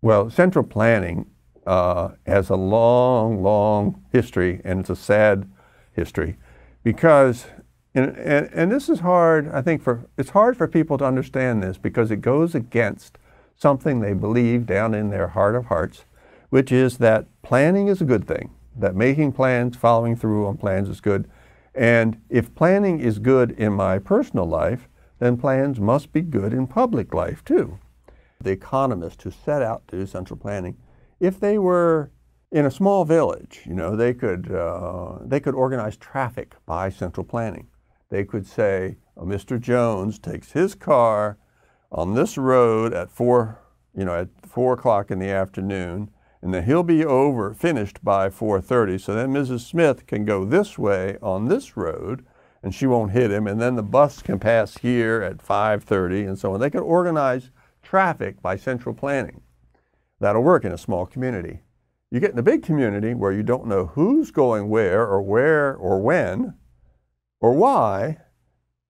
Well, central planning has a long, long history, and it's a sad history because, and this is hard, I think, it's hard for people to understand this because it goes against something they believe down in their heart of hearts, which is that planning is a good thing, that making plans, following through on plans is good. And if planning is good in my personal life, then plans must be good in public life too. The economists who set out to do central planning, if they were in a small village, they could organize traffic by central planning. They could say, Mr. Jones takes his car on this road at 4 o'clock in the afternoon, and then he'll be finished by 4:30. So then Mrs. Smith can go this way on this road, and she won't hit him. And then the bus can pass here at 5:30, and so on. They could organize traffic by central planning. That'll work in a small community. You get in a big community where you don't know who's going where or when or why,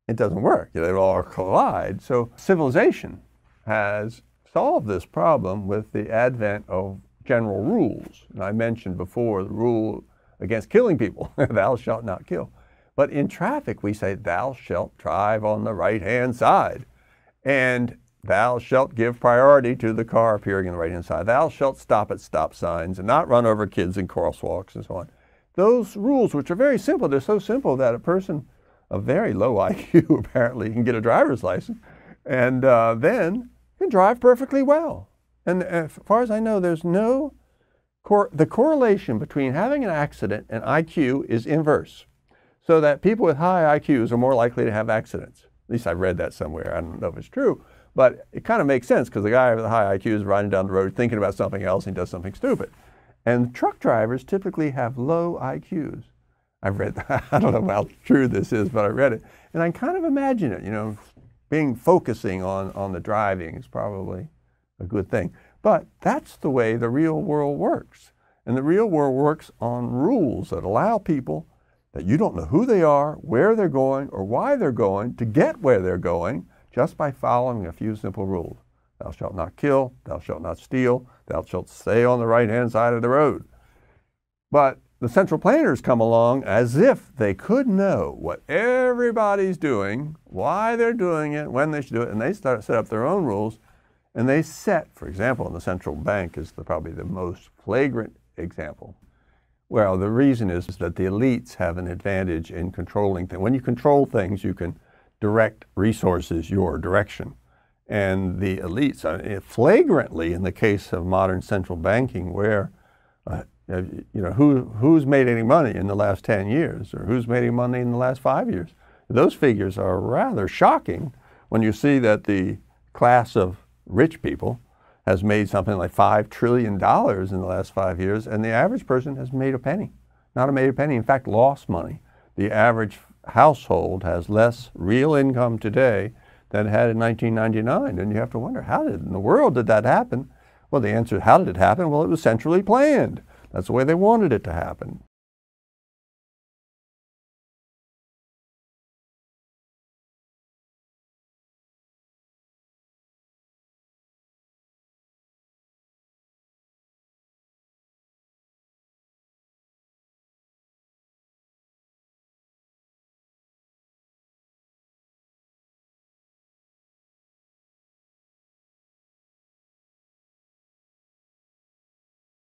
it doesn't work. They all collide. So civilization has solved this problem with the advent of general rules. And I mentioned before the rule against killing people, thou shalt not kill. But in traffic, we say, thou shalt drive on the right-hand side. And thou shalt give priority to the car appearing on the right-hand side. Thou shalt stop at stop signs and not run over kids in crosswalks and so on. Those rules, which are very simple, they're so simple that a person of very low IQ apparently can get a driver's license and then can drive perfectly well. And as far as I know, there's no, the correlation between having an accident and IQ is inverse. So that people with high IQs are more likely to have accidents. At least I read that somewhere. I don't know if it's true. But it kind of makes sense because the guy with the high IQ is riding down the road thinking about something else and he does something stupid. And truck drivers typically have low IQs. I've read that. I don't know how true this is, but I read it. And I kind of imagine it, focusing on the driving is probably a good thing. But that's the way the real world works. And the real world works on rules that allow people that you don't know who they are, where they're going, or why they're going to get where they're going just by following a few simple rules. Thou shalt not kill, thou shalt not steal, thou shalt stay on the right-hand side of the road. But the central planners come along as if they could know what everybody's doing, why they're doing it, when they should do it, and they set up their own rules. And they set, for example, the central bank is probably the most flagrant example. Well, the reason is that the elites have an advantage in controlling things. When you control things, you can direct resources your direction. And the elites, flagrantly in the case of modern central banking, where who's made any money in the last 10 years or who's made any money in the last 5 years? Those figures are rather shocking when you see that the class of rich people has made something like $5 trillion in the last 5 years, and the average person has made a penny. Not made a penny, in fact, lost money. The average household has less real income today than it had in 1999, and you have to wonder, how in the world did that happen? Well, the answer is, how did it happen? Well, it was centrally planned. That's the way they wanted it to happen.